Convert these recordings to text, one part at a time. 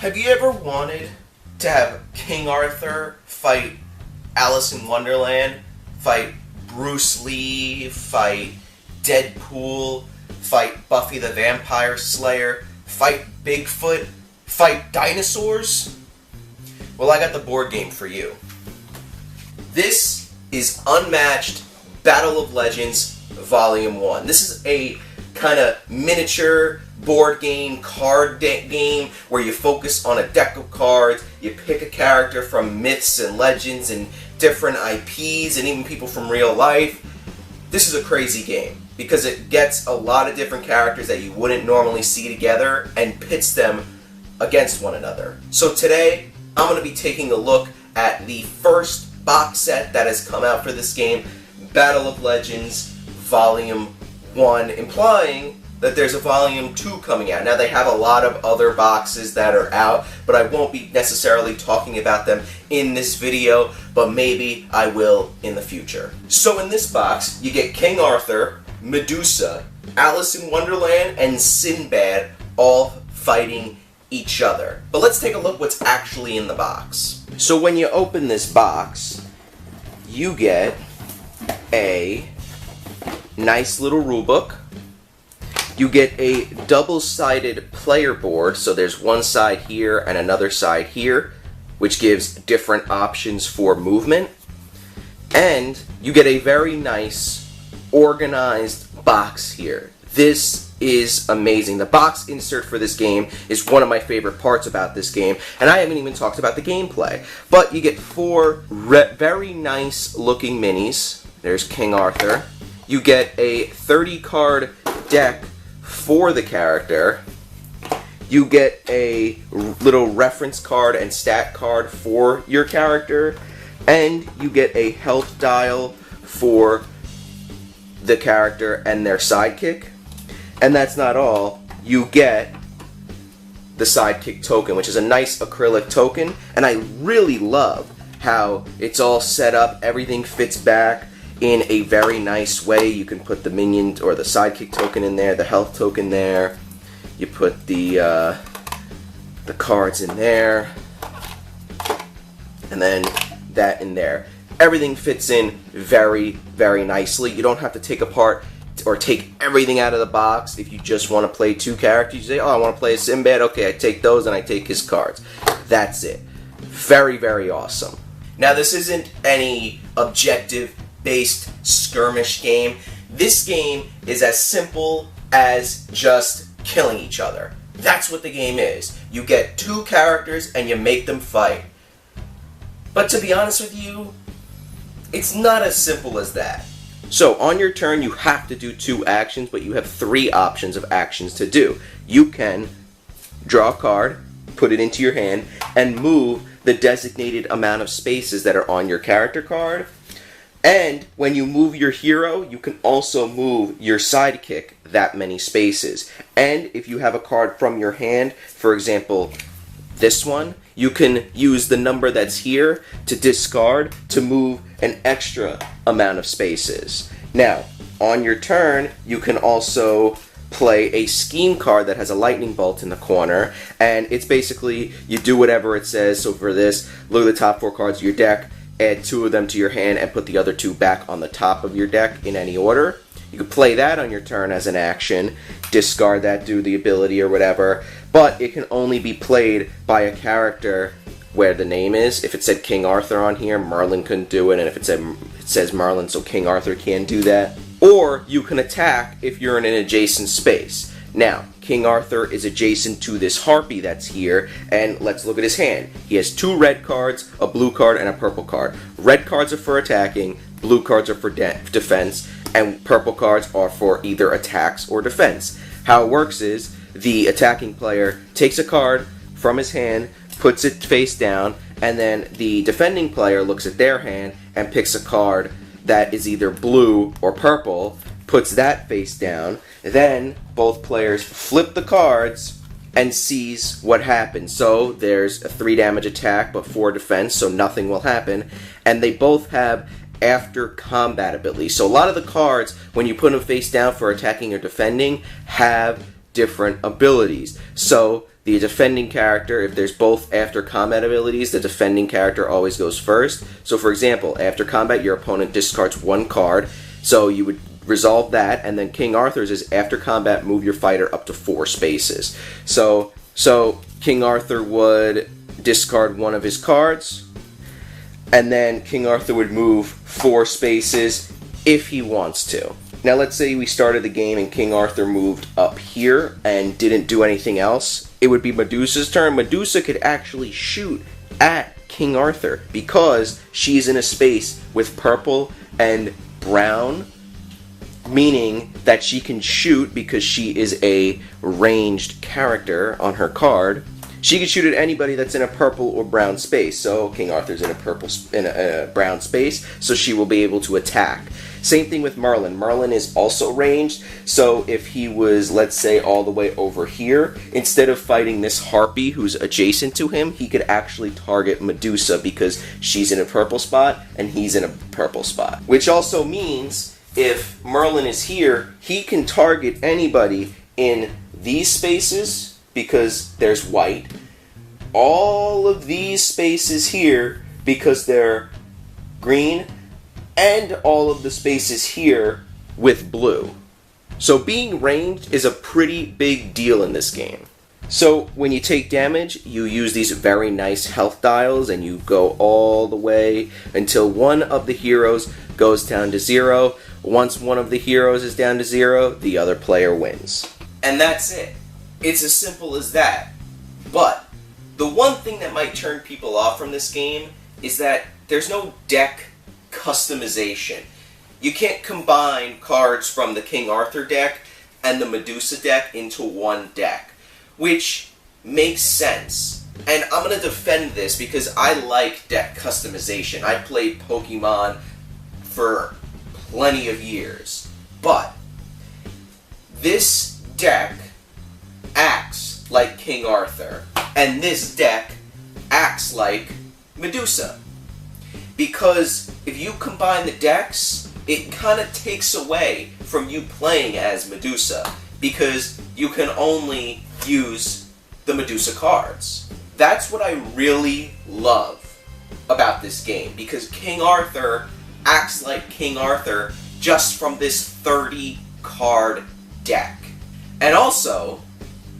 Have you ever wanted to have King Arthur fight Alice in Wonderland, fight Bruce Lee, fight Deadpool, fight Buffy the Vampire Slayer, fight Bigfoot, fight dinosaurs? Well, I got the board game for you. This is Unmatched Battle of Legends Volume 1. This is a kind of miniature board game, card game, where you focus on a deck of cards, you pick a character from myths and legends and different IPs and even people from real life. This is a crazy game because it gets a lot of different characters that you wouldn't normally see together and pits them against one another. So today, I'm going to be taking a look at the first box set that has come out for this game, Battle of Legends Volume 1, implying that there's a Volume 2 coming out. Now, they have a lot of other boxes that are out, but I won't be necessarily talking about them in this video, but maybe I will in the future. So in this box, you get King Arthur, Medusa, Alice in Wonderland, and Sinbad all fighting each other. But let's take a look what's actually in the box. So when you open this box, you get a nice little rulebook. You get a double-sided player board, so there's one side here and another side here, which gives different options for movement. And you get a very nice, organized box here. This is amazing. The box insert for this game is one of my favorite parts about this game, and I haven't even talked about the gameplay. But you get 4 very nice looking minis. There's King Arthur. You get a 30-card deck for the character. You get a little reference card and stat card for your character, and you get a health dial for the character and their sidekick. And that's not all. You get the sidekick token, which is a nice acrylic token, and I really love how it's all set up. Everything fits back in a very nice way. You can put the minion or the sidekick token in there, the health token there. You put the cards in there, and then that in there. Everything fits in very, very nicely. You don't have to take apart or take everything out of the box. If you just want to play 2 characters, you say, oh, I want to play a Sinbad. Okay, I take those and I take his cards. That's it. Very, very awesome. Now, this isn't any objective-based skirmish game. This game is as simple as just killing each other. That's what the game is. You get 2 characters and you make them fight. But to be honest with you, it's not as simple as that. So on your turn, you have to do 2 actions, but you have 3 options of actions to do. You can draw a card, put it into your hand, and move the designated amount of spaces that are on your character card. And when you move your hero, you can also move your sidekick that many spaces. And if you have a card from your hand, for example, this one, you can use the number that's here to discard to move an extra amount of spaces. Now, on your turn, you can also play a scheme card that has a lightning bolt in the corner, and it's basically, you do whatever it says. So for this, look at the top 4 cards of your deck, add 2 of them to your hand, and put the other 2 back on the top of your deck in any order. You could play that on your turn as an action, discard that, do the ability or whatever, but it can only be played by a character where the name is. If it said King Arthur on here, Merlin couldn't do it, and if it says Merlin, so King Arthur can't do that. Or you can attack if you're in an adjacent space. Now, King Arthur is adjacent to this harpy that's here, and let's look at his hand. He has 2 red cards, a blue card, and a purple card. Red cards are for attacking, blue cards are for defense, and purple cards are for either attacks or defense. How it works is, the attacking player takes a card from his hand, puts it face down, and then the defending player looks at their hand and picks a card that is either blue or purple, puts that face down. Then both players flip the cards and sees what happens. So there's a 3 damage attack but 4 defense, so nothing will happen. And they both have after combat ability. So a lot of the cards, when you put them face down for attacking or defending, have different abilities. So the defending character, if there's both after combat abilities, the defending character always goes first. So for example, after combat, your opponent discards 1 card, so you would resolve that, and then King Arthur's is after combat, move your fighter up to 4 spaces. So King Arthur would discard 1 of his cards, and then King Arthur would move 4 spaces if he wants to. Now let's say we started the game and King Arthur moved up here and didn't do anything else. It would be Medusa's turn. Medusa could actually shoot at King Arthur because she's in a space with purple and brown, meaning that she can shoot because she is a ranged character on her card. She can shoot at anybody that's in a purple or brown space. So King Arthur's in a brown space, so she will be able to attack. Same thing with Merlin. Merlin is also ranged, so if he was, let's say, all the way over here, instead of fighting this harpy who's adjacent to him, he could actually target Medusa because she's in a purple spot and he's in a purple spot. Which also means if Merlin is here, he can target anybody in these spaces because there's white, all of these spaces here because they're green, and all of the spaces here with blue. So being ranged is a pretty big deal in this game. So when you take damage, you use these very nice health dials and you go all the way until one of the heroes goes down to 0. Once one of the heroes is down to 0, the other player wins. And that's it. It's as simple as that. But the one thing that might turn people off from this game is that there's no deck customization. You can't combine cards from the King Arthur deck and the Medusa deck into one deck, which makes sense. And I'm going to defend this because I like deck customization. I played Pokemon for plenty of years. But this deck acts like King Arthur, and this deck acts like Medusa. Because if you combine the decks, it kind of takes away from you playing as Medusa, because you can only use the Medusa cards. That's what I really love about this game, because King Arthur acts like King Arthur just from this 30 card deck. And also,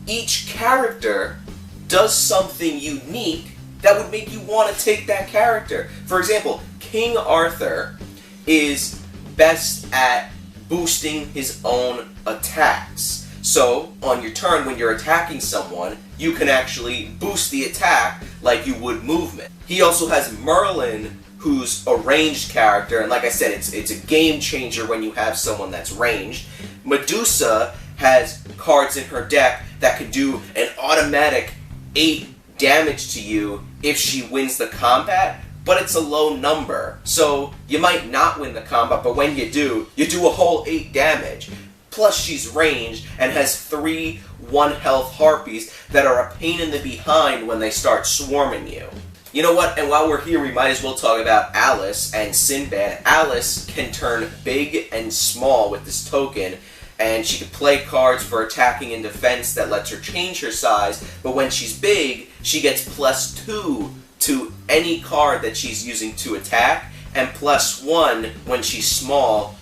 each character does something unique that would make you want to take that character. For example, King Arthur is best at boosting his own attacks. So, on your turn, when you're attacking someone, you can actually boost the attack like you would movement. He also has Merlin, who's a ranged character, and like I said, it's a game changer when you have someone that's ranged. Medusa has cards in her deck that can do an automatic 8 damage to you if she wins the combat, but it's a low number. So you might not win the combat, but when you do a whole 8 damage. Plus she's ranged and has 3 1-health harpies that are a pain in the behind when they start swarming you. You know what, and while we're here, we might as well talk about Alice and Sinbad. Alice can turn big and small with this token, and she can play cards for attacking and defense that lets her change her size, but when she's big, she gets +2 to any card that she's using to attack, and +1 when she's small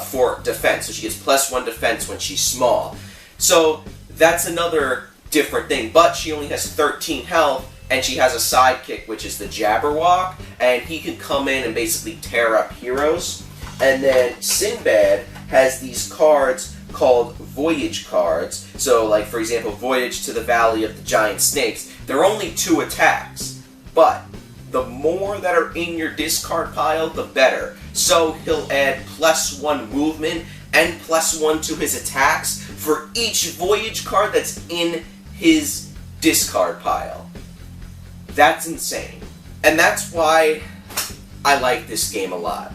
for defense. So she gets +1 defense when she's small. So that's another different thing, but she only has 13 health, and she has a sidekick, which is the Jabberwock, and he can come in and basically tear up heroes. And then Sinbad has these cards called Voyage cards. So, like, for example, Voyage to the Valley of the Giant Snakes. They're only 2 attacks, but the more that are in your discard pile, the better. So he'll add +1 movement and +1 to his attacks for each Voyage card that's in his discard pile. That's insane. And that's why I like this game a lot.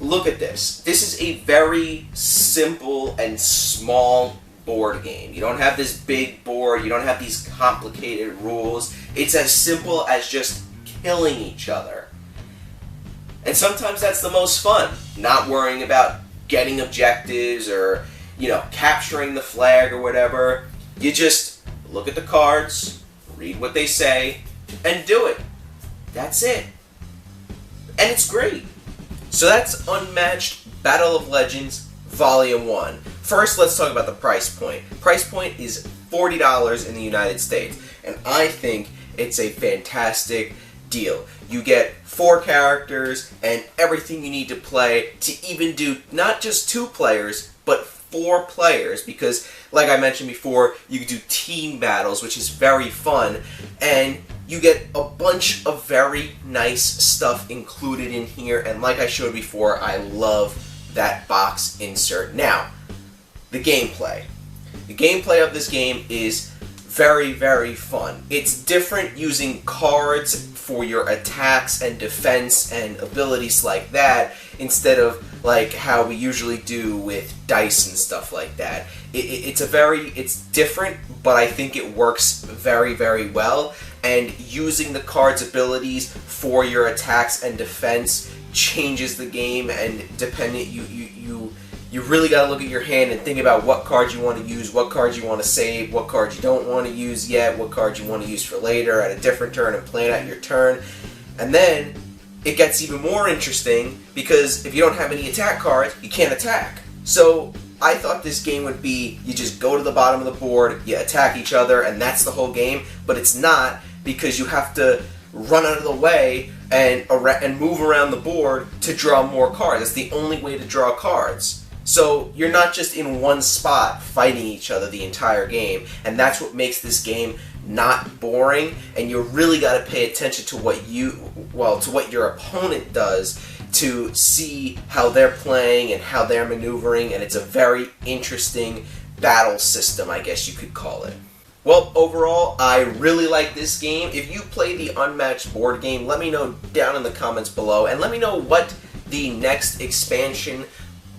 Look at this. This is a very simple and small board game. You don't have this big board. You don't have these complicated rules. It's as simple as just killing each other. And sometimes that's the most fun. Not worrying about getting objectives or, capturing the flag or whatever. You just look at the cards, read what they say, and do it. That's it. And it's great. So that's Unmatched Battle of Legends Volume 1. First, let's talk about the price point. Price point is $40 in the United States, and I think it's a fantastic deal. You get 4 characters and everything you need to play to even do not just 2 players, but 4 players, because like I mentioned before, you can do team battles, which is very fun, and you get a bunch of very nice stuff included in here, and like I showed before, I love that box insert. Now, the gameplay. The gameplay of this game is very, very fun. It's different using cards for your attacks and defense and abilities like that, instead of like how we usually do with dice and stuff like that. It's different, but I think it works very, very well. And using the card's abilities for your attacks and defense changes the game, and you really got to look at your hand and think about what cards you want to use, what cards you want to save, what cards you don't want to use yet, what cards you want to use for later at a different turn, and plan out your turn. And then it gets even more interesting, because if you don't have any attack cards, you can't attack. So I thought this game would be, you just go to the bottom of the board, you attack each other, and that's the whole game. But it's not, because you have to run out of the way and move around the board to draw more cards. That's the only way to draw cards. So you're not just in one spot fighting each other the entire game, and that's what makes this game not boring. And you really got to pay attention to what your opponent does to see how they're playing and how they're maneuvering, and it's a very interesting battle system, I guess you could call it. Well, overall, I really like this game. If you play the Unmatched board game, let me know down in the comments below, and let me know what the next expansion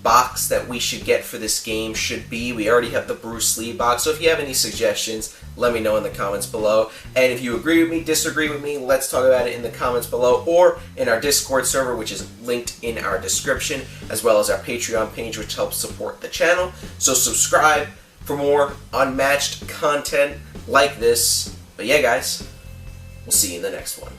box that we should get for this game should be. We already have the Bruce Lee box, so if you have any suggestions, let me know in the comments below. And if you agree with me, disagree with me, let's talk about it in the comments below, or in our Discord server, which is linked in our description, as well as our Patreon page, which helps support the channel. So subscribe for more Unmatched content like this. But yeah, guys, we'll see you in the next one.